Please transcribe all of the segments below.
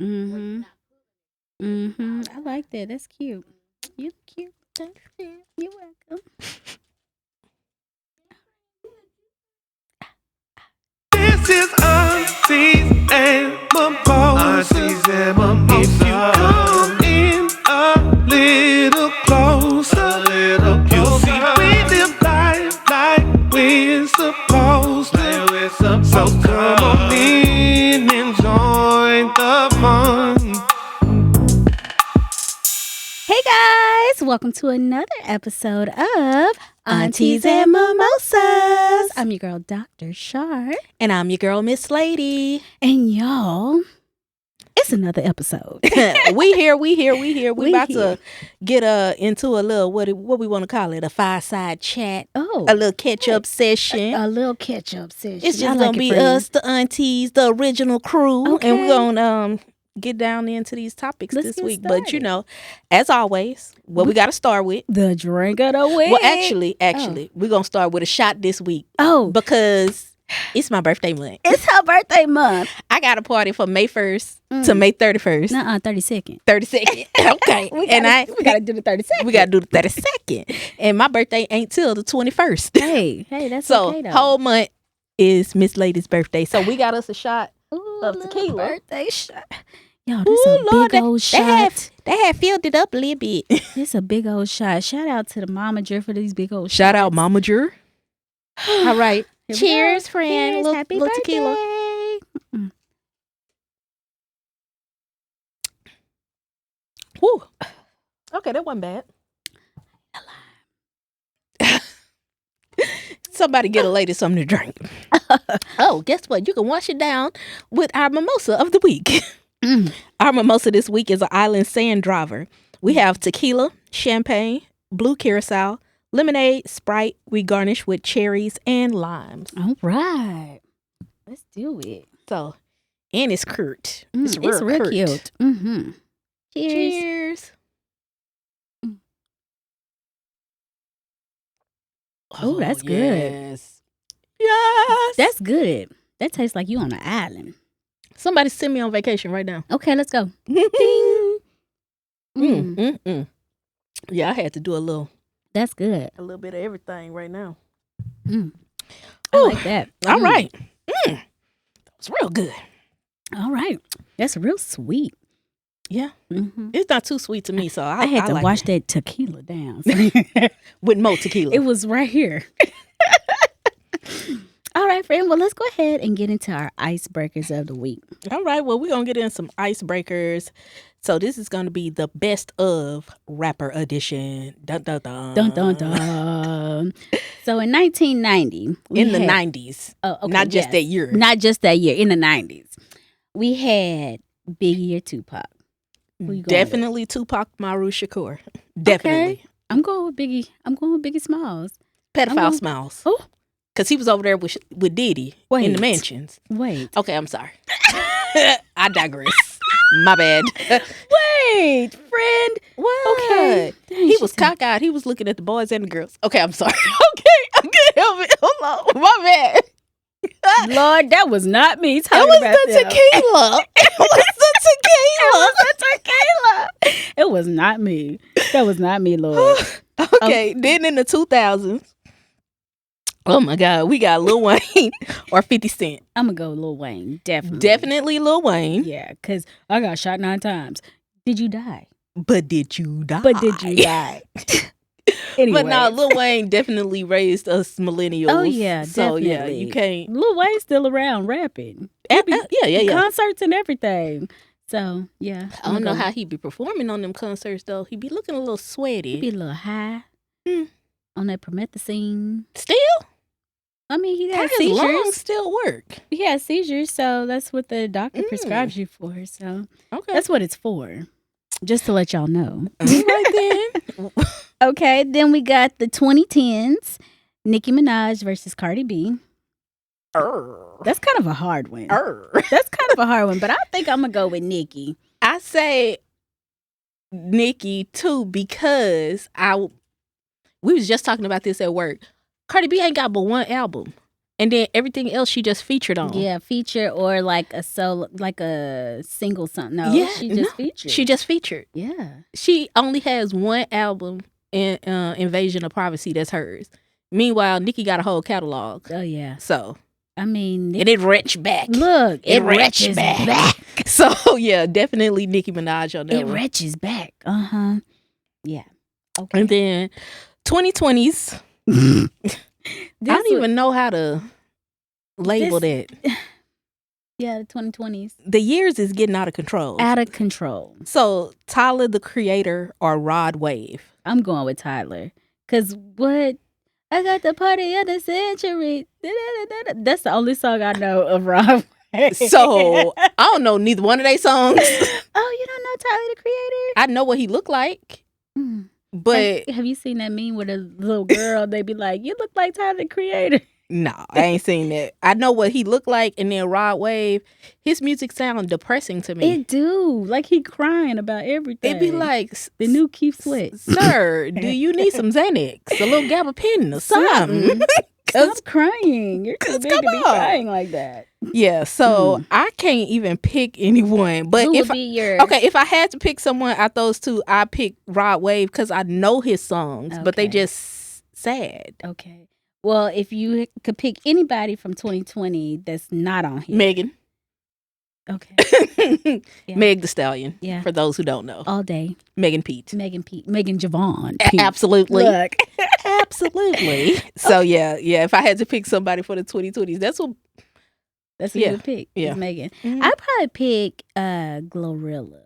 Mm-hmm. Mm-hmm. I like that. That's cute. You cute. Thank you. You're welcome. This is Aunties and Mimosas. Aunties and Mimosas. If you come in a little closer, you'll see we live life like we're supposed to. So come on in and join the fun. Hey guys, welcome to another episode of Aunties and Mimosas. I'm your girl, Dr. Shar. And I'm your girl, Miss Lady. And y'all, it's another episode. we here. We We about here. to get into a little, what we want to call it, a fireside chat. Oh, A little catch-up session. a little catch-up session. It's I just like going to it, be friend. us, the aunties, the original crew. Okay. And we're going to get down into these topics Let's this get week. But, you started. know, as always, what we got to start with. The drink of the week. Well, actually, we're going to start with a shot this week. Oh, Because it's my birthday month. it's her birthday month. I got a party from May 1st to May 31st. Nuh-uh, 32nd. 32nd. Okay. We gotta do the 32nd. We gotta do the 32nd. And my birthday ain't till the 21st. Hey, that's So okay though. whole month is Miss Lady's birthday. So we got us a shot. Ooh, of little tequila. birthday shot. Yo, this Ooh, a Lord, big old shot. They had filled it up a little bit. This a big old shot. Shout out to the momager for these big old Shout shots. out Mama Jer. All right. Here we Cheers, go. friend. Cheers. Little- Happy little birthday. tequila. Whew. Okay, that wasn't bad. Somebody get a lady something to drink. Oh, guess what? You can wash it down with our mimosa of the week. Mm. Our mimosa this week is an island sand driver. We have tequila, champagne, blue curacao, lemonade, Sprite. We garnish with cherries and limes. All right. Let's do it. So, and it's curt. It's real curt. cute. Mm-hmm. Cheers. Cheers. Oh, that's good. Yes. Yes. That's good. That tastes like you on an island. Somebody send me on vacation right now. Okay, let's go. Ding. Mm. Yeah, I had to do a little That's good. bit of everything right now. Mm. I Ooh. like that. All right. That was real good. All right. That's real sweet. Yeah. Mm-hmm. It's not too sweet to me, so I had to like wash it. that tequila down. With more tequila. It was right here. All right, friend. Well, let's go ahead and get into our icebreakers of the week. All right. Well, we're going to get in some icebreakers. So this is going to be the best of rapper edition. Dun, dun, dun. Dun, dun, dun. So in 1990, In the 90s. Oh, okay, Not just yes. that year. Not just that year. In the 90s, we had Biggie or Tupac. Who you going with? Definitely Tupac Maru Shakur. Definitely. Okay. I'm going with Biggie. I'm going with Biggie Smalls. I'm Pedophile gonna- Smiles. Oh. Because he was over there with Diddy in Wait. the mansions. Wait. Okay, I'm sorry. I digress. My bad. Wait, friend. What? Okay. Dang, He she was said- cockeyed. He was looking at the boys and the girls. Okay, I'm sorry. Okay, I can't help it. Hold on. My bad. Lord, that was not me It talking was about the them. tequila. It was the tequila. tequila. It was not me. That was not me, Lord. Okay, then in the 2000s, oh my God, we got Lil Wayne or 50 Cent. I'm going to go Lil Wayne. Definitely. Definitely Lil Wayne. Yeah, because I got shot 9 times. Did you die? But did you die? But did you die? Anyway. But no, Lil Wayne definitely raised us millennials. Oh, yeah, So yeah, definitely. you can't. Lil Wayne's still around rapping. Yeah. Concerts and everything. So, yeah. I don't know how he be performing on them concerts though. He be looking a little sweaty. He be a little high Mm. on that promethazine. Still, I mean, he how has his lungs seizures. still work. He has seizures, so that's what the doctor prescribes you for. So Okay, that's what it's for. Just to let y'all know. all right then. Okay, then we got the 2010s, Nicki Minaj versus Cardi B. That's kind of a hard one. That's kind of a hard one, but I think I'm going to go with Nicki. I say Nicki too because we was just talking about this at work. Cardi B ain't got but one album. And then everything else she just featured on. Yeah, feature or like a solo, like a single something. No, Yeah, she just featured. She just featured. Yeah. She only has one album, in Invasion of Privacy, that's hers. Meanwhile, Nicki got a whole catalog. Oh yeah. So I mean, and it retched back. Look, it retches back. So yeah, definitely Nicki Minaj on that It one. retches back. Yeah. Okay. And then 2020s. I don't even know how to label that. Yeah, the 2020s. The years is getting out of control. Out of control. So Tyler, the Creator, or Rod Wave? I'm going with Tyler. Because what? I got the party of the century. That's the only song I know of Rod Wave. So I don't know neither one of their songs. Oh, you don't know Tyler, the Creator? I know what he looked like. But have you seen that meme with a little girl? They be like, "You look like Tyler, the Creator." No, I ain't seen that. I know what he looked like, and then Rod Wave, his music sound depressing to me. It do. Like he crying about everything. It be like the new Keith Sweat. Sir, do you need some Xanax? A little gabapentin or something? Stop crying. You're too big to be crying like that. Yeah, so I can't even pick anyone. But who if would be your if I had to pick someone out those two, I pick Rod Wave because I know his songs, but they just sad. Okay. Well, if you could pick anybody from 2020 that's not on here. Megan. Okay. Yeah. Meg the Stallion. Yeah. For those who don't know. All day. Megan Pete. Megan Javon. Absolutely. Look. Absolutely. So yeah. If I had to pick somebody for the 2020s, that's what you would pick. Yeah. Megan. I'd probably pick Glorilla.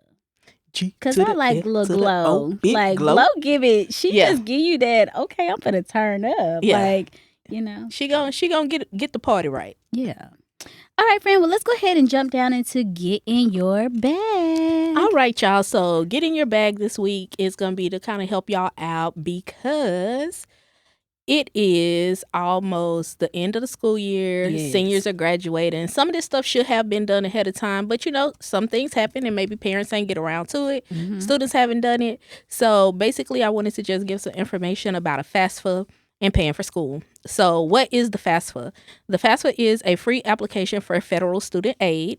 Because I like Glow. Like Glow give it. She just give you that. Okay, I'm gonna turn up. Yeah. Like, you know, she gonna get the party right. Yeah. All right, friend. Well, let's go ahead and jump down into Get in Your Bag. All right, y'all. So Get in Your Bag this week is gonna be to kind of help y'all out because it is almost the end of the school year. Yes. Seniors are graduating. Some of this stuff should have been done ahead of time, but some things happen and maybe parents ain't get around to it. Mm-hmm. Students haven't done it. So basically, I wanted to just give some information about a FAFSA and paying for school. So what is the FAFSA? The FAFSA is a free application for federal student aid,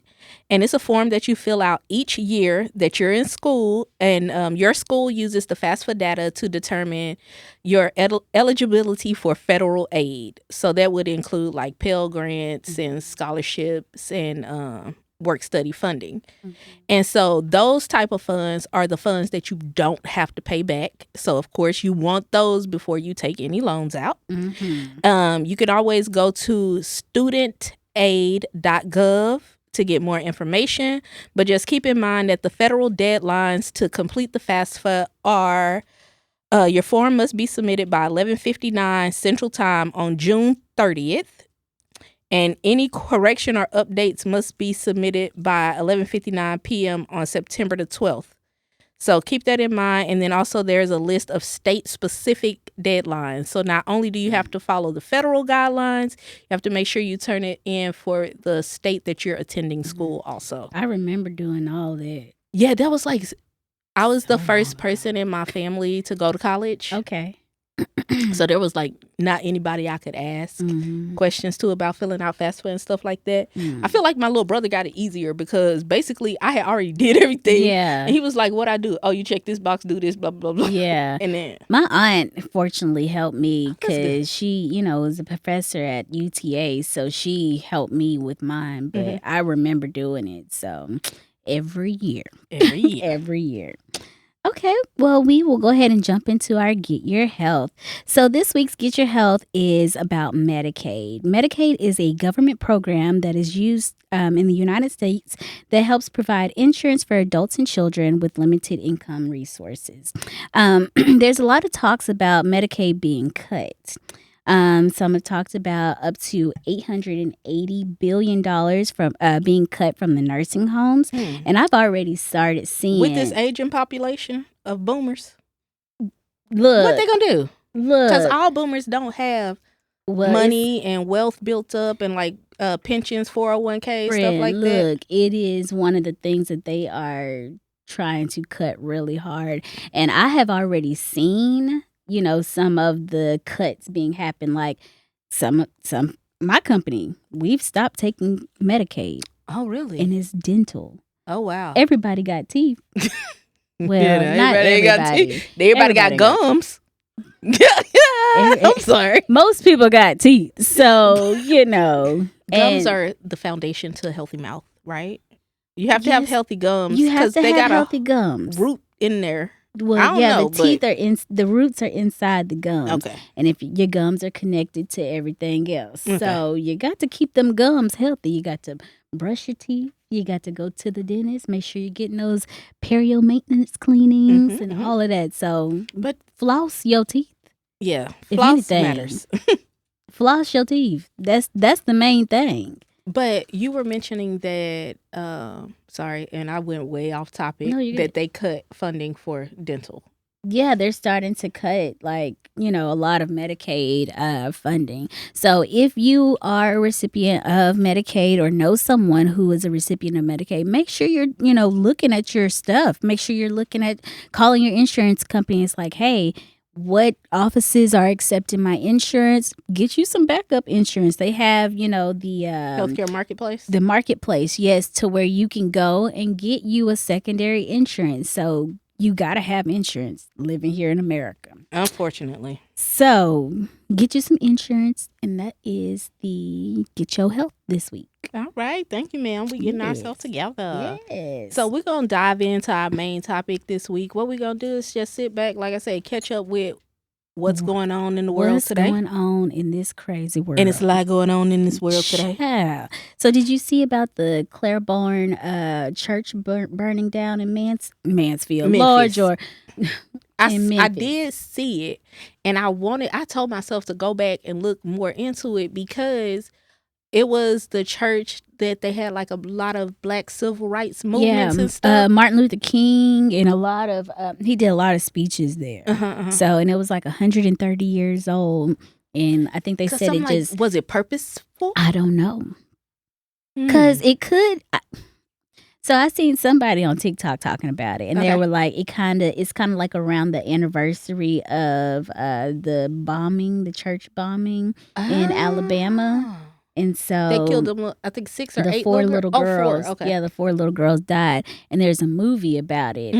and it's a form that you fill out each year that you're in school, and your school uses the FAFSA data to determine your eligibility for federal aid. So that would include like Pell Grants and scholarships and work-study funding. Mm-hmm. And so those type of funds are the funds that you don't have to pay back. So, of course, you want those before you take any loans out. Mm-hmm. You can always go to studentaid.gov to get more information. But just keep in mind that the federal deadlines to complete the FAFSA are your form must be submitted by 11:59 Central Time on June 30th. And any correction or updates must be submitted by 11:59 p.m. on September the 12th. So keep that in mind. And then also there's a list of state-specific deadlines. So not only do you have to follow the federal guidelines, you have to make sure you turn it in for the state that you're attending school also. I remember doing all that. Yeah, that was like, I was the first person in my family to go to college. Okay. So there was like not anybody I could ask questions to about filling out FAFSA and stuff like that. I feel like my little brother got it easier because basically I had already did everything. Yeah. And he was like, what I do? Oh, you check this box, do this, blah, blah, blah. Yeah. And then my aunt fortunately helped me because she, was a professor at UTA. So she helped me with mine. But I remember doing it. So every year. Every year. Okay, well, we will go ahead and jump into our Get Your Health. So this week's Get Your Health is about Medicaid. Medicaid is a government program that is used in the United States that helps provide insurance for adults and children with limited income resources. There's a lot of talks about Medicaid being cut. Some have talked about up to $880 billion from being cut from the nursing homes. And I've already started seeing... With this aging population of boomers, look, what they gonna do? Look. Because all boomers don't have money and wealth built up and like pensions, 401k, stuff like that. Look, it is one of the things that they are trying to cut really hard. And I have already seen... some of the cuts being happen, like some my company, we've stopped taking Medicaid. Oh, really? And it's dental. Oh, wow. Everybody got teeth. Well, Yeah, not everybody. Everybody got gums. I'm sorry. Most people got teeth. So, you know. Gums are the foundation to a healthy mouth, right? You have to have healthy gums. You have to they have got healthy gums. Root in there. Well, I don't know, the teeth are the roots are inside the gums. Okay. And if your gums are connected to everything else. Okay. So you got to keep them gums healthy. You got to brush your teeth. You got to go to the dentist. Make sure you're getting those perio maintenance cleanings and all of that. So, but floss your teeth. Yeah, floss matters. Floss your teeth. That's the main thing. But you were mentioning that, sorry, and I went way off topic, that they cut funding for dental. Yeah, they're starting to cut, like, you know, a lot of Medicaid funding. So if you are a recipient of Medicaid or know someone who is a recipient of Medicaid, make sure you're, you know, looking at your stuff. Make sure you're looking at calling your insurance company. It's like, hey, what offices are accepting my insurance? Get you some backup insurance. They have, you know, the healthcare marketplace. The marketplace, yes, to where you can go and get you a secondary insurance. So you gotta have insurance living here in America. Unfortunately. So get you some insurance, and that is the Get Your Health this week. All right. Thank you, ma'am. We're getting ourselves together. Yes. So we're going to dive into our main topic this week. What we're going to do is just sit back, like I said, catch up with what's going on in the world today. What's going on in this crazy world. And it's a lot going on in this world today. Yeah. So did you see about the Claiborne church burning down in Mansfield? Memphis. Large or... I did see it, and I told myself to go back and look more into it because it was the church that they had like a lot of black civil rights movements and stuff. Martin Luther King and a lot of he did a lot of speeches there. So, and it was like 130 years old, and I think they said it just was it purposeful? I don't know, because it could. So I seen somebody on TikTok talking about it, and they were like, it's kind of like around the anniversary of the church bombing in Alabama. And so they killed them, I think 6 or 8 4 little girls. 4. Okay. Yeah, the 4 little girls died, and there's a movie about it.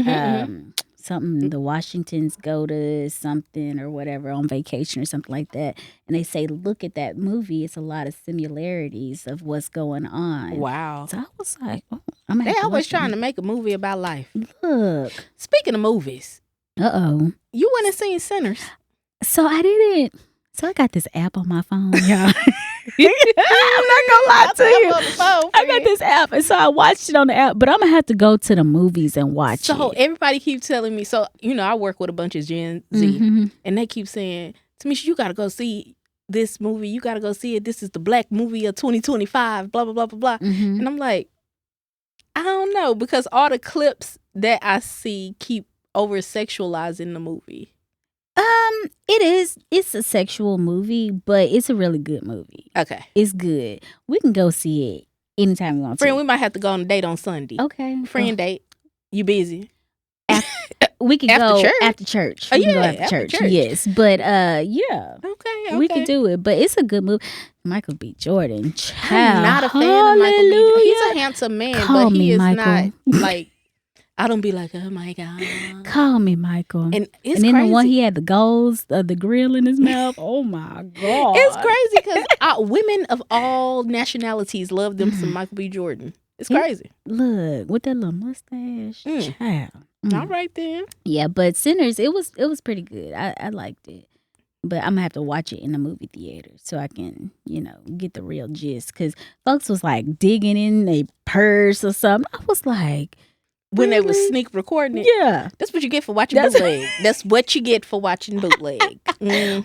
Something the Washingtons go to something or whatever on vacation or something like that, and they say, look at that movie. It's a lot of similarities of what's going on. Wow. So I was like, oh, they always trying to make a movie about life. Look. Speaking of movies. Uh-oh. You went and seen Sinners. So I didn't. So I got this app on my phone, y'all. I'm not gonna lie to you. I got this app, and so I watched it on the app. But I'm gonna have to go to the movies and watch it. So everybody keeps telling me. So you know, I work with a bunch of Gen Z, and they keep saying, "Tamisha, you gotta go see this movie. You gotta go see it. This is the black movie of 2025." Blah blah blah blah blah. And I'm like, I don't know, because all the clips that I see keep over sexualizing the movie. It's a sexual movie, but it's a really good movie. Okay. It's good. We can go see it anytime we want to. Friend, we might have to go on a date on Sunday. Okay. Friend date. You busy? We could after go church? After church. Oh, we can yeah, go after church. Yes. But yeah. Okay. We could do it. But it's a good movie. Michael B. Jordan. Child. I'm not a fan of Michael B. Jordan. He's a handsome man, but he is Michael. Not like, I don't be like, oh my God. Call me Michael. And it's then crazy. The one he had the goals, the grill in his mouth. Oh my God. It's crazy because women of all nationalities love them some Michael B. Jordan. It's crazy. Look, with that little mustache. Child. All right then. Yeah, but Sinners, it was pretty good. I liked it. But I'm going to have to watch it in the movie theater so I can, get the real gist. Because folks was like digging in their purse or something. I was like... When they was sneak recording it. Yeah. That's what you get for watching bootleg. That's what you get for watching bootleg.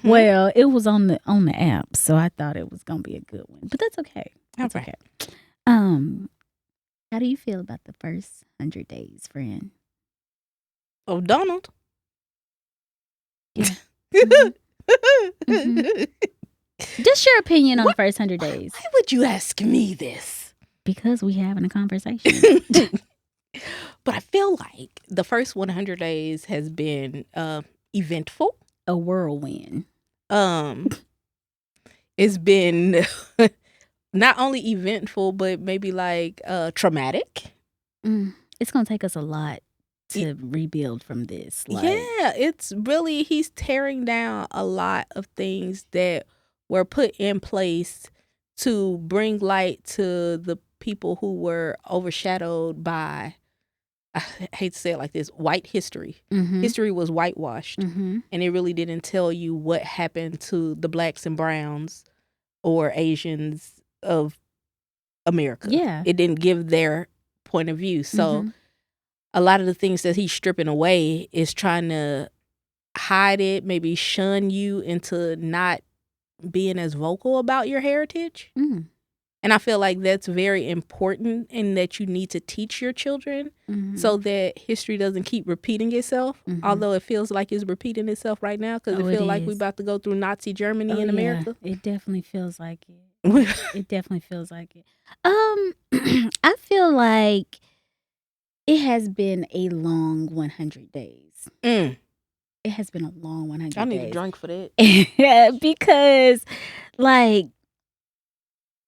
Well, it was on the app, so I thought it was gonna be a good one. But that's okay. That's okay. How do you feel about the first 100 days, friend? Oh, Donald. Yeah. Just your opinion on the first 100 days. Why would you ask me this? Because we having a conversation. But I feel like the first 100 days has been eventful. A whirlwind. It it's been not only eventful, but maybe like traumatic. It's gonna take us a lot to rebuild from this. Yeah, it's really, he's tearing down a lot of things that were put in place to bring light to the people who were overshadowed by, I hate to say it like this, white history. History was whitewashed, and it really didn't tell you what happened to the blacks and browns or Asians of America. Yeah. It didn't give their point of view. So a lot of the things that he's stripping away is trying to hide it, maybe shun you into not being as vocal about your heritage. And I feel like that's very important, and that you need to teach your children so that history doesn't keep repeating itself. Although it feels like it's repeating itself right now, because it feels like we're about to go through Nazi Germany in America. It definitely feels like it. It definitely feels like it. I feel like it has been a long 100 days. It has been a long 100 days. I need a drink for that. Because, like,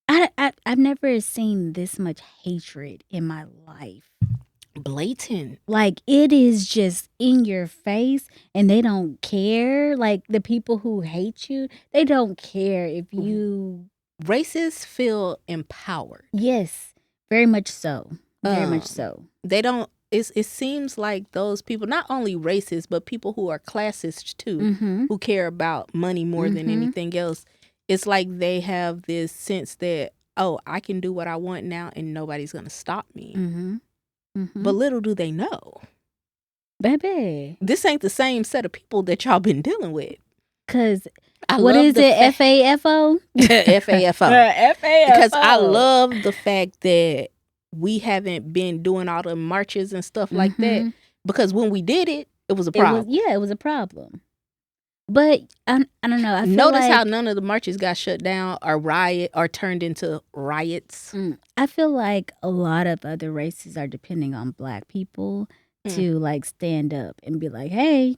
I've never seen this much hatred in my life. Blatant. Like, it is just in your face, and they don't care. Like, the people who hate you, they don't care if you... Racists feel empowered. Yes, very much so. Very much so. They don't... It seems like those people, not only racist, but people who are classist too, who care about money more than anything else. It's like they have this sense that, oh, I can do what I want now and nobody's going to stop me. But little do they know, baby, this ain't the same set of people that y'all been dealing with. Because what is it? FAFO? FAFO. Because I love the fact that we haven't been doing all the marches and stuff like that. Because when we did it, it was a problem. It was a problem. But I don't know. I feel Notice like, how none of the marches got shut down or turned into riots. I feel like a lot of other races are depending on Black people to like stand up and be like, "Hey,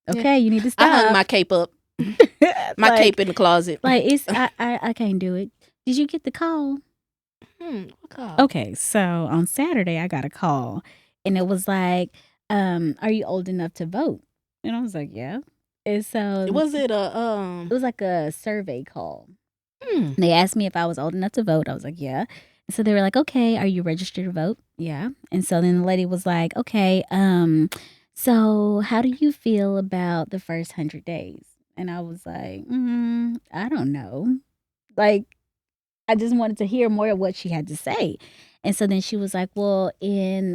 okay, you need to stop." I hung my cape up, my cape in the closet. Like it's I can't do it. Did you get the call? What call? Okay, so on Saturday I got a call, and it was like, "Are you old enough to vote?" And I was like, "Yeah." And so was it It was like a survey call. They asked me if I was old enough to vote. I was like, yeah. And so they were like, okay, are you registered to vote? Yeah. And so then the lady was like, okay, so how do you feel about the first 100 days? And I was like, I don't know. Like, I just wanted to hear more of what she had to say. And so then she was like, well, in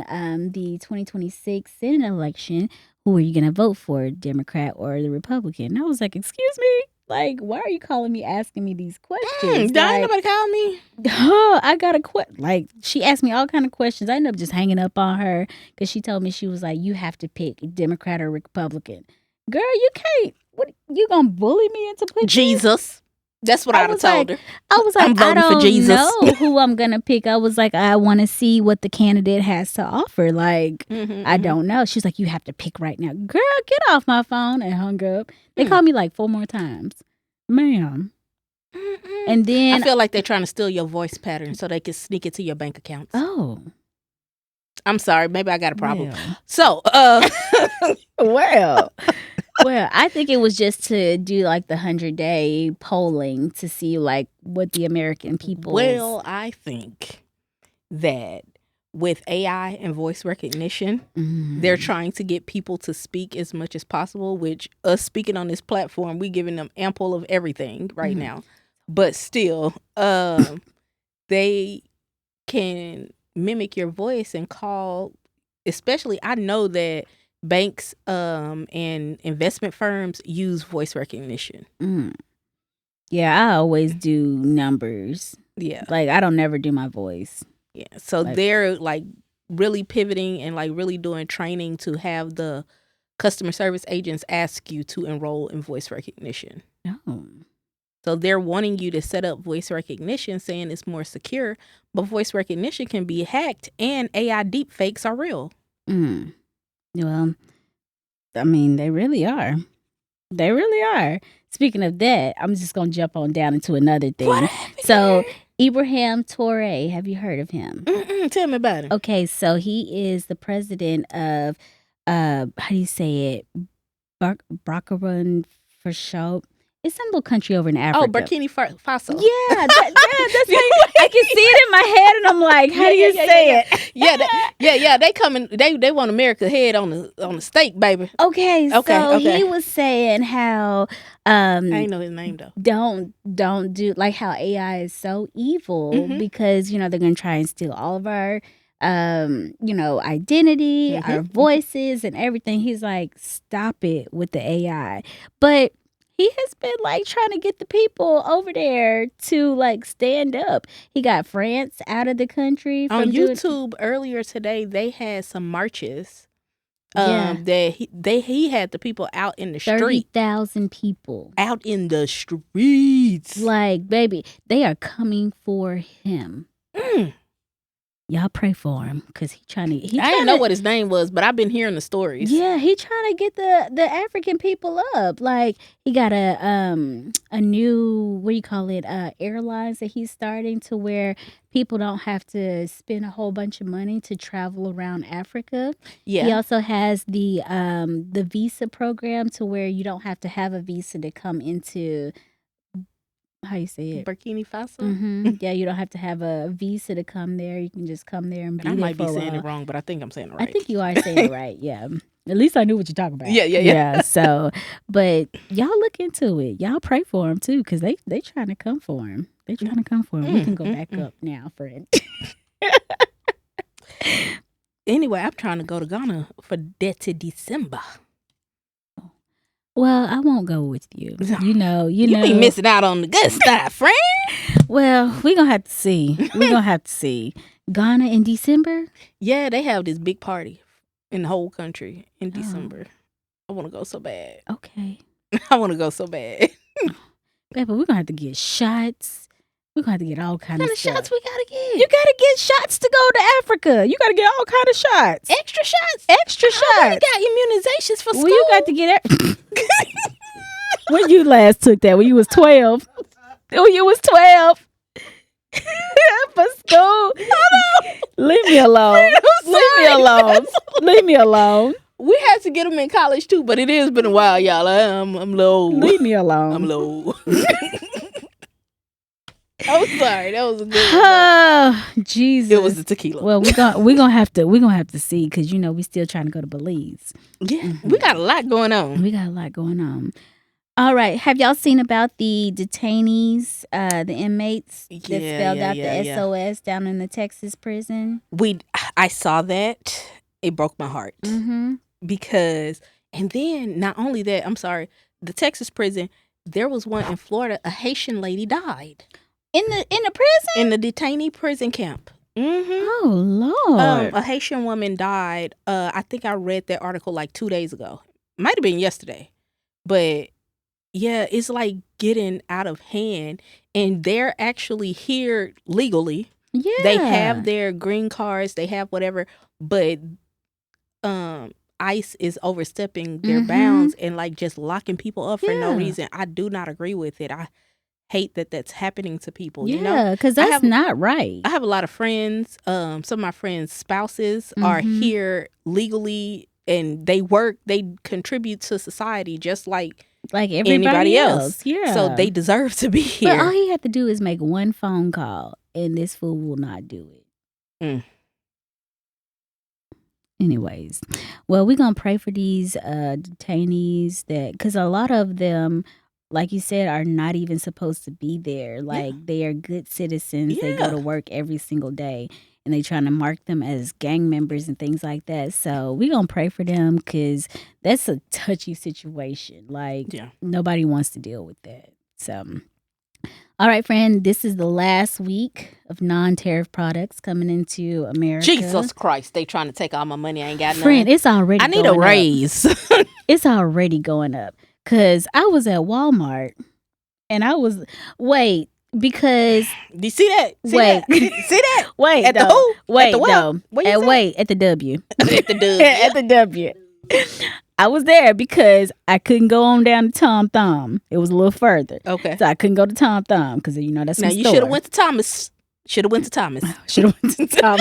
the 2026 Senate election, who are you going to vote for, Democrat or the Republican? And I was like, excuse me? Like, why are you calling me, asking me these questions? Ain't nobody call me. I got a question. Like, she asked me all kind of questions. I ended up just hanging up on her because she told me, she was like, you have to pick Democrat or Republican. Girl, you can't. What, you going to bully me into picking? Jesus. That's what I'd have told her. I was like, I don't know who I'm going to pick. I was like, I want to see what the candidate has to offer. Like, I don't know. She's like, you have to pick right now. Girl, get off my phone, and hung up. They called me like 4 more times. Ma'am. And then I feel like they're trying to steal your voice pattern so they can sneak it to your bank accounts. Oh. I'm sorry. Maybe I got a problem. Well. So, Well, I think it was just to do like the 100-day polling to see like what the American people. Well, I think that with AI and voice recognition, they're trying to get people to speak as much as possible, which us speaking on this platform, we giving them ample of everything right now. But still, they can mimic your voice and call, especially, I know that banks and investment firms use voice recognition. Yeah, I always do numbers. Yeah. Like, I don't never do my voice. Yeah. So they're like really pivoting and like really doing training to have the customer service agents ask you to enroll in voice recognition. Oh. So they're wanting you to set up voice recognition, saying it's more secure, but voice recognition can be hacked and AI deepfakes are real. Well, I mean, they really are. They really are. Speaking of that, I'm just gonna jump on down into another thing. So Ibrahim Toure, have you heard of him? Tell me about him. Okay, so he is the president of how do you say it? Barcarun for show. It's some little country over in Africa. Oh, Burkina Faso. Yeah, that's how I can see it in my head, and I'm like, how do you say it? Yeah. They coming. They want America head on the stake, baby. Okay. So he was saying how I ain't know his name though. Don't do like how AI is so evil because they're gonna try and steal all of our identity, our voices, and everything. He's like, stop it with the AI, but he has been like trying to get the people over there to like stand up. He got France out of the country. On YouTube earlier today, they had some marches. That he had the people out in the street. 30,000 people out in the streets. Like, baby, they are coming for him. Y'all pray for him because I didn't know what his name was, but I've been hearing the stories. Yeah, he trying to get the African people up. Like, he got a new, what do you call it, airlines that he's starting to where people don't have to spend a whole bunch of money to travel around Africa. Yeah. He also has the visa program to where you don't have to have a visa to come into, how you say it? Burkina Faso? Yeah, you don't have to have a visa to come there. You can just come there and be I there might for be a saying while. it wrong, but I think I'm saying it right. I think you are saying it right, yeah. At least I knew what you're talking about. Yeah. So, but y'all look into it. Y'all pray for him, too, because they trying to come for him. They trying to come for him. We can go back up now, friend. Anyway, I'm trying to go to Ghana for that December. Well, I won't go with you. You be missing out on the good stuff, friend. Well, we're going to have to see. Ghana in December? Yeah, they have this big party in the whole country in December. I want to go so bad. Okay. I want to go so bad. Baby, we're going to have to get shots. We're going to have to get all kinds of stuff. shots we got to get? You got to get shots to go to Africa. You got to get all kinds of shots. Extra shots? I already got immunizations for school. Well, you got to get it. When you last took that? When you was 12? When you was 12? For school? Leave me alone. Leave me alone. We had to get them in college too, but it has been a while, y'all. I'm low. Leave me alone. I'm low. I'm sorry. That was a good one. Oh, Jesus. It was the tequila. Well, we're gonna have to see because we still trying to go to Belize. Yeah, we got a lot going on. All right. Have y'all seen about the detainees, the inmates that spelled out the SOS down in the Texas prison? I saw that. It broke my heart because, and then not only that, I'm sorry, the Texas prison. There was one in Florida. A Haitian lady died. In the prison? In the detainee prison camp. Oh, Lord. A Haitian woman died. I think I read that article like 2 days ago. Might have been yesterday. But yeah, it's like getting out of hand. And they're actually here legally. Yeah. They have their green cards. They have whatever. But ICE is overstepping their bounds and like just locking people up for no reason. I do not agree with it. I hate that that's happening to people. Yeah, because that's not right. I have a lot of friends. Some of my friends' spouses are here legally and they work. They contribute to society just like everybody else. Yeah. So they deserve to be here. But all he had to do is make one phone call and this fool will not do it. Anyways, well, we're going to pray for these detainees because a lot of them, like you said, are not even supposed to be there. Like, they are good citizens. They go to work every single day, and they trying to mark them as gang members and things like that. So we're going to pray for them because that's a touchy situation. Like, nobody wants to deal with that. So, all right, friend, this is the last week of non-tariff products coming into America. Jesus Christ, they trying to take all my money. I ain't got none. Friend, it's already I need a raise. It's already going up. Because I was at Walmart and because... Do you see that? See that? Wait, at though. The who? Wait, at the though. At the W. At the W. At the W. I was there because I couldn't go on down to Tom Thumb. It was a little further. Okay. So I couldn't go to Tom Thumb because, that's now you should have went to Thomas. Should have went to Thomas. Should have went to Tom.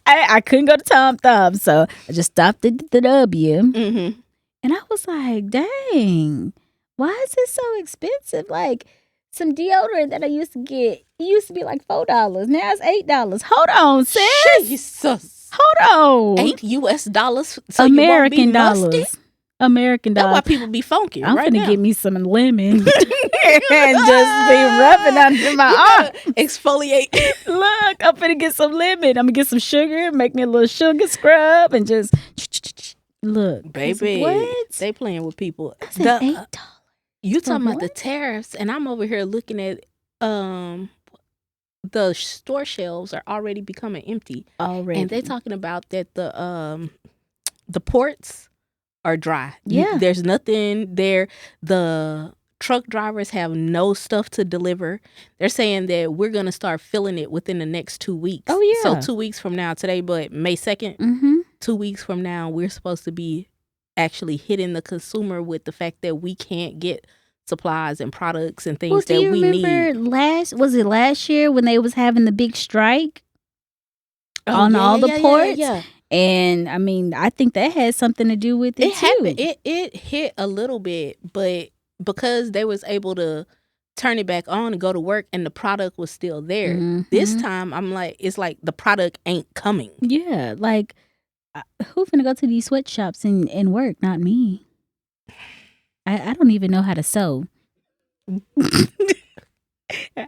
I couldn't go to Tom Thumb, so I just stopped at the W. Mm-hmm. And I was like, dang, why is it so expensive? Like, some deodorant that I used to get, it used to be like $4. Now it's $8. Hold on, sis. Jesus. Hold on. $8 so American you won't be dollars. musty? American That's dollars. why people be funky. I'm right finna now. get me some lemon and just be rubbing under my arm. Exfoliate. Look, I'm finna get some lemon. I'm gonna get some sugar, make me a little sugar scrub, and just look, baby. What? They playing with people. I said $8. You talking about what? the tariffs, and I'm over here looking at the store shelves are already becoming empty. Already, and they talking about that the ports are dry. Yeah. There's nothing there. The truck drivers have no stuff to deliver. They're saying that we're going to start filling it within the next 2 weeks. Oh, yeah. So 2 weeks from now, today, but May 2nd, Mm-hmm. 2 weeks from now, we're supposed to be actually hitting the consumer with the fact that we can't get supplies and products and things that we need. Was it last year when they was having the big strike on all the ports? Yeah. And I mean, I think that had something to do with it too. Happened. It hit a little bit, but because they was able to turn it back on and go to work and the product was still there. Mm-hmm. This time I'm like, it's like the product ain't coming. Yeah, like who finna go to these sweatshops and work? Not me. I don't even know how to sew.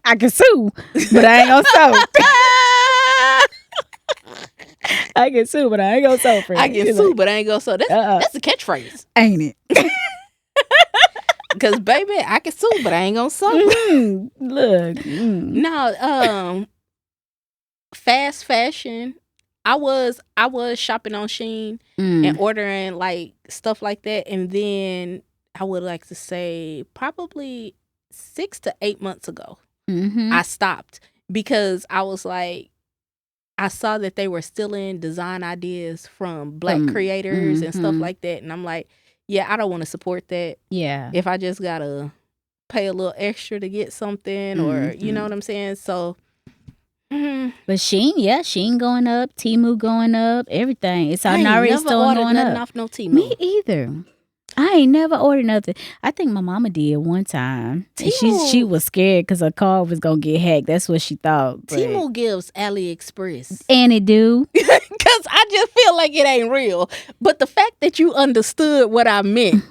I can sew, but I ain't gonna sew. I can sue, but I ain't gonna sew for you. I can sue, but I ain't gonna sew. That's a catchphrase. Ain't it? Because, baby, I can sue, but I ain't gonna sew. Look. No, fast fashion. I was shopping on Shein and ordering like stuff like that, and then I would like to say probably 6 to 8 months ago, I stopped because I was like, I saw that they were stealing design ideas from Black creators and stuff like that, and I'm like, yeah, I don't want to support that. Yeah, if I just gotta pay a little extra to get something, or you know what I'm saying, so. But Shein going up, Temu going up, everything. It's I already still going up. Off no Temu. Me either. I ain't never ordered nothing. I think my mama did one time. And she was scared because her car was gonna get hacked. That's what she thought. But... Temu gives AliExpress, and it do. Because I just feel like it ain't real. But the fact that you understood what I meant,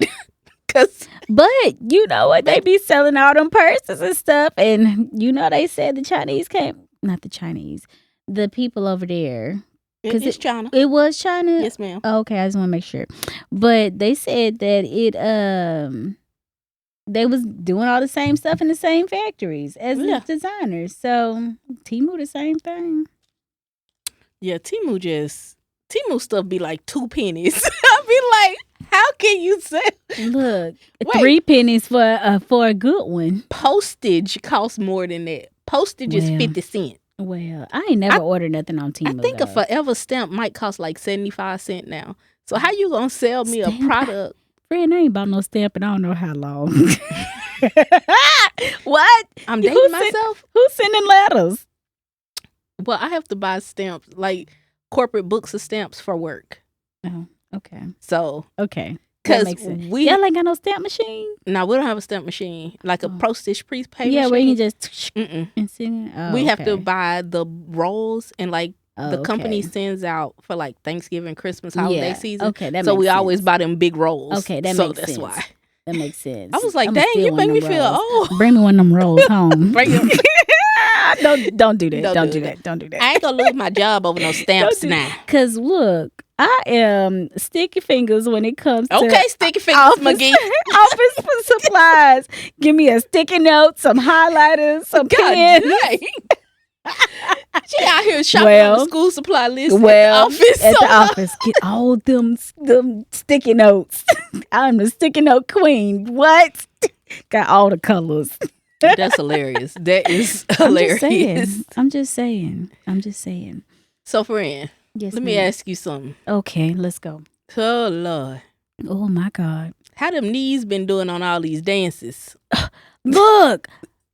but you know what? They be selling all them purses and stuff, and they said the Chinese came. Not the Chinese, the people over there. It's China. It was China? Yes, ma'am. Okay, I just want to make sure. But they said that they was doing all the same stuff in the same factories as the designers. So, Temu the same thing. Yeah, Temu stuff be like 2 pennies. I be like, how can you sell? Look, 3 pennies for a good one. Postage costs more than that. Postage is 50 cents. Well, I ain't never ordered nothing on Temu. I think a forever stamp might cost like 75 cents now. So how you gonna sell me a product? Friend, I ain't bought no stamp and I don't know how long. What? I'm dating myself? Who's sending letters? Well, I have to buy stamps, like corporate books of stamps for work. Oh, okay. So. Okay. Because y'all ain't got no stamp machine? No, we don't have a stamp machine. Like a postage prepay machine. Yeah, where you just and send it? We have to buy the rolls and like the company sends out for like Thanksgiving, Christmas, holiday season. Okay, that so makes we sense. Always buy them big rolls. Okay, that makes sense. So that's why. That makes sense. I was like, dang, you make me feel old. Bring me one of them rolls home. Bring them. Don't do that. Don't do that. Don't do that. I ain't gonna lose my job over no stamps now. Cause look, I am sticky fingers when it comes to sticky fingers, McGee. Office supplies. Give me a sticky note, some highlighters, some pens. She out here shopping on the school supply list at the office. Get all them sticky notes. I'm the sticky note queen. What? Got all the colors. That's hilarious. That is hilarious. I'm just saying. So, friend, let me ask you something. Okay, let's go. Oh, Lord. Oh, my God. How them knees been doing on all these dances? Look.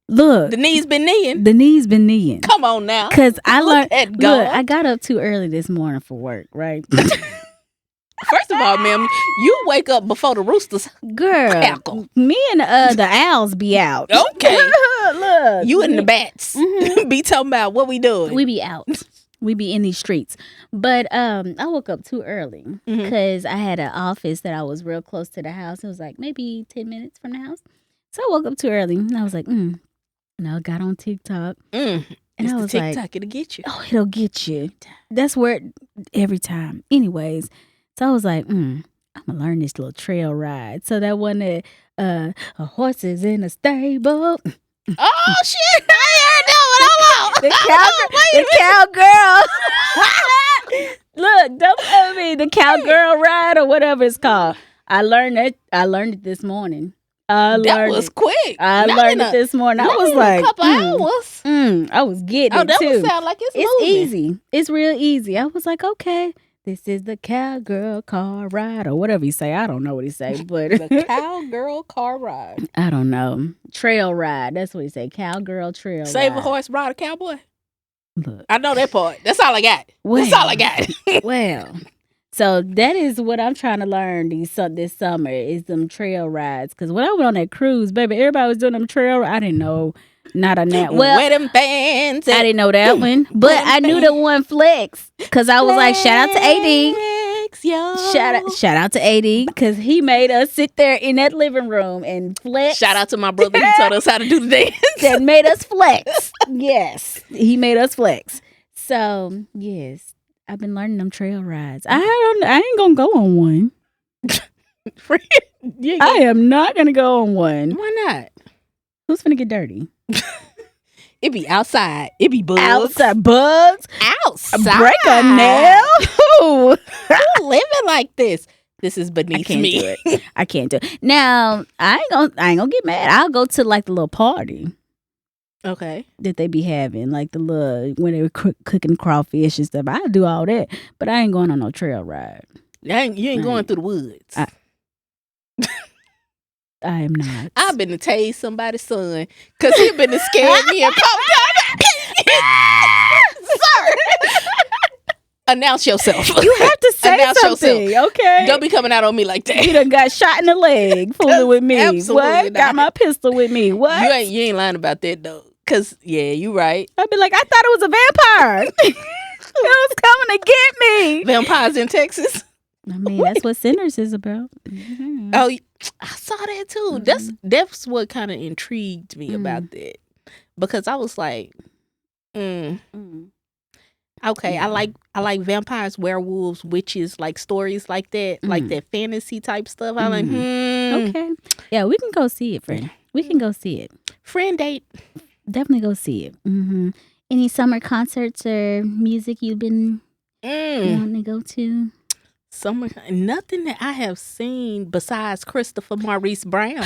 The knees been kneeing? The knees been kneeing. Come on now. Because I learned. Look, I got up too early this morning for work, right? First of all, ma'am, you wake up before the roosters. Girl, cackle. Me and the owls be out. Okay. Look. You and the bats be talking about what we doing. We be out. We be in these streets. But I woke up too early because I had an office that I was real close to the house. It was like maybe 10 minutes from the house. So I woke up too early and I was like, And I got on TikTok. And it's I was TikTok, like, it'll get you. Oh, it'll get you. That's where every time. Anyways, so I was like, I'm going to learn this little trail ride. So that one that horses in a stable. Oh, shit. I heard that one. Hold on. The cowgirl. Look, don't tell me the cowgirl ride or whatever it's called. I learned it this morning. That was quick. I learned it this morning. I was like, a couple hours. I was getting it that too. would sound like it's moving. Easy. It's real easy. I was like, okay, this is the cowgirl car ride or whatever he say. I don't know what he say, but the cowgirl car ride. I don't know. Trail ride. That's what he say. Cowgirl trail Save ride. a horse, ride a cowboy. Look. I know that part. That's all I got. That's all I got. Well. So that is what I'm trying to learn this summer is them trail rides. Because when I went on that cruise, baby, everybody was doing them trail rides. I didn't know not on that one. Well, where them fans I didn't know that one. But I knew the one Flex. Because I was like, shout out to AD. Shout out to AD. Because he made us sit there in that living room and flex. Shout out to my brother. He taught us how to do the dance. That made us flex. Yes. He made us flex. So, yes. I've been learning them trail rides. I ain't gonna go on one. I am not gonna go on one. Why not? Who's finna get dirty? It be outside. It be bugs. Outside bugs. Outside. Break a nail. Who living like this? This is beneath me. I can't do it. Now I ain't gonna get mad. I'll go to like the little party. Okay. That they be having, like the little, when they were cooking crawfish and stuff. I do all that, but I ain't going on no trail ride. You ain't going through the woods. I am not. I've been to tase somebody's son because he been to scare me and pop Sir, announce yourself. You have to say something, okay? Don't be coming out on me like that. You done got shot in the leg fooling with me. Absolutely What? not. Got my pistol with me. What? You ain't lying about that though. Cause yeah, you right. I'd be like, I thought it was a vampire. It was coming to get me. Vampires in Texas. I mean, that's what Sinners is about. Mm-hmm. Oh, I saw that too. Mm-hmm. That's what kind of intrigued me about that, because I was like, okay, I like vampires, werewolves, witches, like stories like that, like that fantasy type stuff. I'm like, okay, yeah, we can go see it, friend. We can go see it. Friend date. Definitely go see it. Any summer concerts or music you've been wanting to go to? Nothing that I have seen besides Christopher Maurice Brown.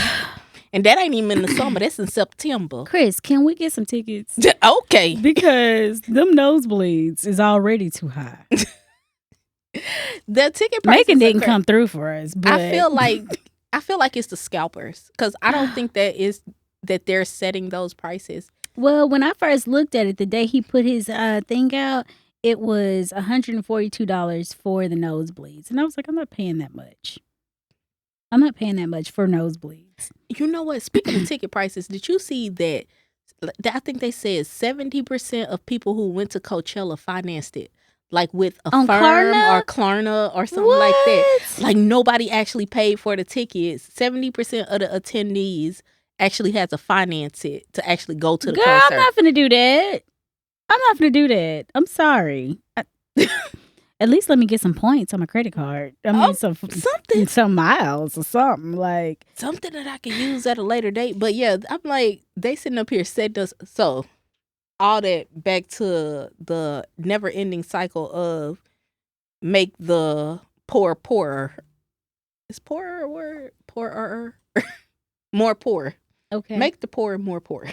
And that ain't even in the summer. That's in September. Chris, can we get some tickets? Okay. Because them nosebleeds is already too high. The ticket prices Macon didn't come through for us. But I feel like it's the scalpers. Because I don't think that they're setting those prices. Well, when I first looked at it, the day he put his thing out, it was $142 for the nosebleeds. And I was like, I'm not paying that much. I'm not paying that much for nosebleeds. You know what? Speaking of ticket prices, did you see that? I think they said 70% of people who went to Coachella financed it. Like with a firm Klarna? or Klarna or something like that. Like nobody actually paid for the tickets. 70% of the attendees actually had to finance it to actually go to the concert. I'm not finna do that. I'm not finna do that. I'm sorry. At least let me get some points on my credit card. I mean, some miles or something like something that I can use at a later date. But yeah, I'm like, they sitting up here setting us so all that back to the never-ending cycle of make the poor poorer. Is poorer a word? Poorer? More poor. Okay. Make the poor more poor.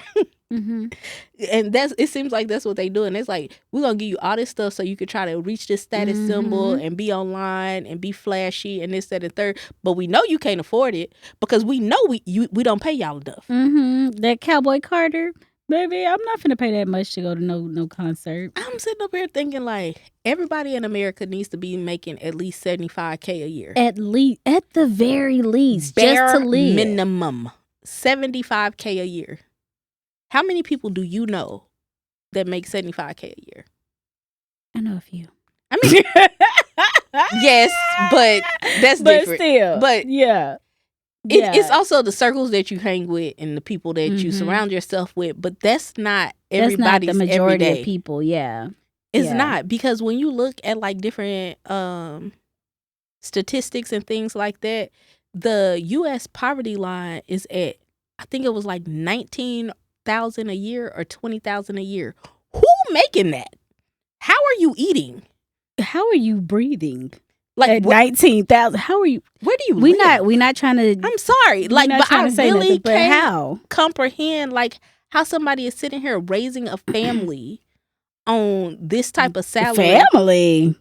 And it seems like that's what they do. And it's like, we're going to give you all this stuff so you can try to reach this status symbol and be online and be flashy and this, that, and third. But we know you can't afford it because we know we don't pay y'all enough. That Cowboy Carter, baby, I'm not finna pay that much to go to no concert. I'm sitting up here thinking like everybody in America needs to be making at least $75K a year. At the very least, bare just to live. Minimum $75K a year. How many people do you know that make $75K a year? I know a few. I mean, yes, but that's different. But still, but yeah. It's also the circles that you hang with and the people that you surround yourself with. But that's not everybody's the majority everyday. Of people. Yeah, it's not, because when you look at like different statistics and things like that, the U.S. poverty line is at, I think it was like 19,000 a year or 20,000 a year. Who making that? How are you eating? How are you breathing? Like at 19,000. How are you? Where do you live? We not trying to. I'm sorry. Like, but I really can't how comprehend like how somebody is sitting here raising a family on this type of salary. Family.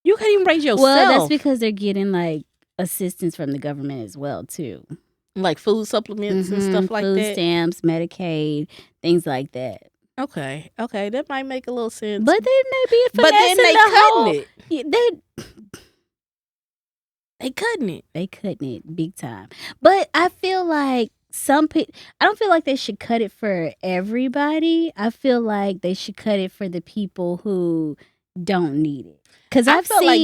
You can't even raise yourself. Well, that's because they're getting like assistance from the government as well too, like food supplements and stuff like food that. Stamps, Medicaid, things like that. Okay, that might make a little sense. But then they be but then they cutting it. Yeah, they cutting it. They cutting it big time. But I feel like some people. I don't feel like they should cut it for everybody. I feel like they should cut it for the people who don't need it. Because I feel like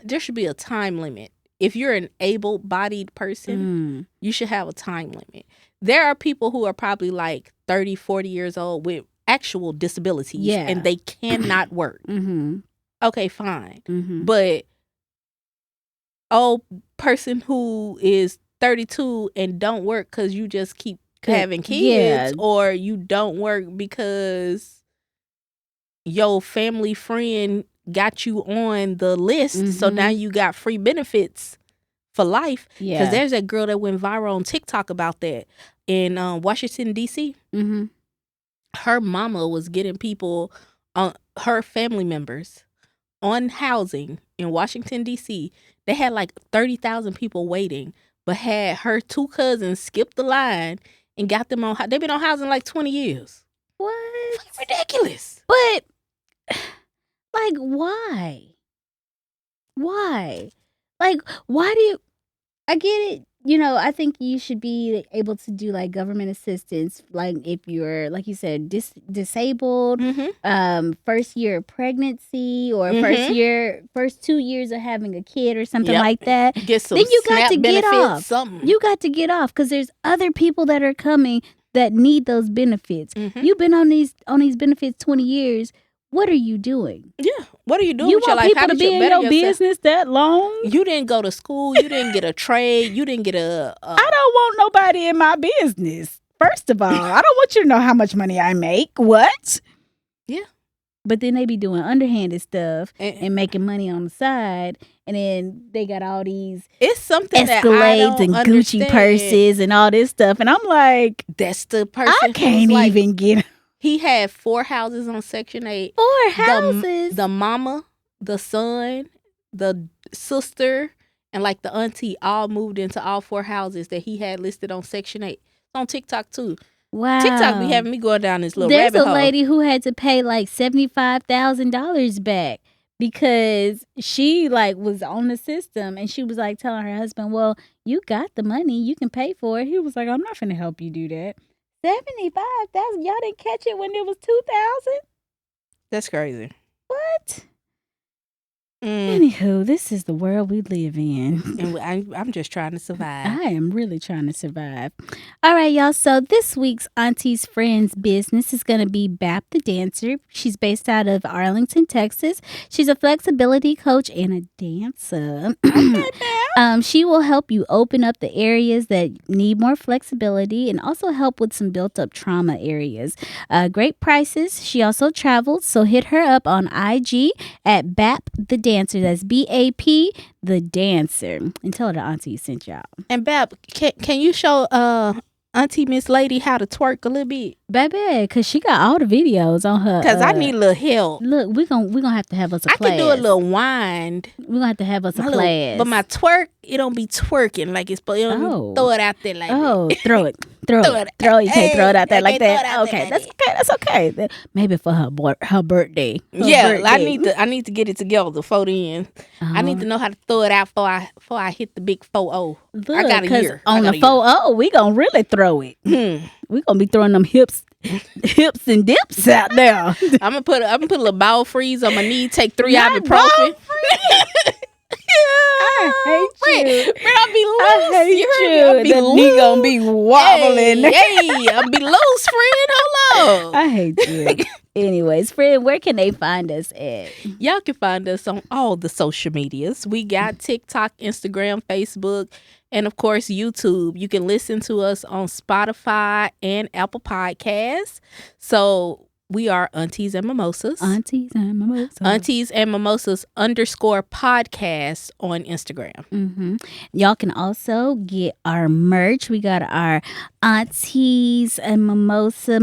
there should be a time limit. If you're an able-bodied person, you should have a time limit. There are people who are probably like 30, 40 years old with actual disabilities and they cannot work. Okay, fine. But old person who is 32 and don't work because you just keep having kids, or you don't work because your family friend got you on the list, so now you got free benefits for life. Because there's that girl that went viral on TikTok about that in Washington, D.C. Her mama was getting people, her family members, on housing in Washington, D.C. They had like 30,000 people waiting, but had her two cousins skip the line and got them on. They've been on housing like 20 years. What? Ridiculous. But like, why? Why? Like, why do you? I get it. You know, I think you should be able to do like government assistance, like if you're, like you said, disabled, first year of pregnancy, or first 2 years of having a kid or something like that. Get some then you got to get off. Something. You got to get off because there's other people that are coming that need those benefits. You've been on these benefits 20 years. What are you doing? Yeah. What are you doing you with your life? life? People to be in your business that long? You didn't go to school. You didn't get a trade. You didn't get a... I don't want nobody in my business. First of all, I don't want you to know how much money I make. What? Yeah. But then they be doing underhanded stuff and making money on the side. And then they got all these something Escalades and Gucci purses and all this stuff. And I'm like... That's the person I can't even get... He had 4 houses on Section 8. 4 houses? The mama, the son, the sister, and like the auntie all moved into all 4 houses that he had listed on Section 8. It's on TikTok too. Wow. TikTok be having me going down this little rabbit hole. There's a lady who had to pay like $75,000 back because she like was on the system, and she was like telling her husband, well, you got the money, you can pay for it. He was like, I'm not finna help you do that. 75,000. Y'all didn't catch it when it was 2,000? That's crazy. What? Anywho, this is the world we live in. And I'm just trying to survive. I am really trying to survive. All right, y'all. So this week's Auntie's Friends business is going to be Bap the Dancer. She's based out of Arlington, Texas. She's a flexibility coach and a dancer. She will help you open up the areas that need more flexibility and also help with some built-up trauma areas. Great prices. She also travels, so hit her up on IG at Bap the Dancer. That's BAP the Dancer. And tell her the auntie sent y'all. And Bap, can you show Auntie Miss Lady how to twerk a little bit? Baby, because she got all the videos on her. Because I need a little help. Look, we're gonna have to have us a class. I can do a little wind. We're going to have to have us a class. But my twerk, it don't be twerking like it's supposed to. Throw it out there like that. Throw it. You can't throw it out there like that. Okay, that's okay. Maybe for her birthday. I need to get it together before then. I need to know how to throw it out before I hit the big 4-0. Look, I got a year. On the 4-0, we gonna really throw it. We gonna be throwing them hips and dips out there. I'm gonna put a little ball freeze on my knee. Take 3 ibuprofen. I hate you. I'll be loose. I hate you. The knee gonna be wobbling. Hey, I'll be loose, friend. Hold on. I hate you. Anyways, friend, where can they find us at? Y'all can find us on all the social medias. We got TikTok, Instagram, Facebook, and of course, YouTube. You can listen to us on Spotify and Apple Podcasts. So we are Aunties and Mimosas. Aunties and Mimosas. Aunties and Mimosas _podcast on Instagram. Mm-hmm. Y'all can also get our merch. We got our Aunties and Mimosa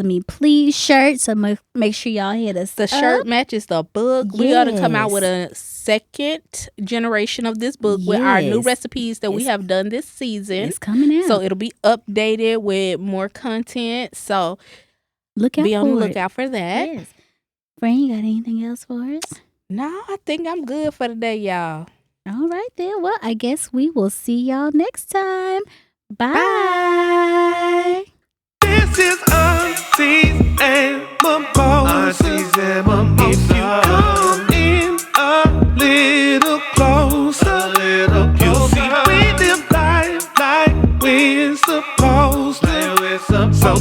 Me Please shirt. So make sure y'all hit us. The shirt matches the book. Yes. We ought to come out with a second generation of this book with our new recipes that we have done this season. It's coming out. So it'll be updated with more content. So be on the lookout for that. Yes. Friend, you got anything else for us? No, I think I'm good for today, y'all. All right, then. Well, I guess we will see y'all next time. Bye. This is Aunties and Mimosas. Aunties and Mimosas. If you come in a little closer, you'll see we live life like we're supposed to. So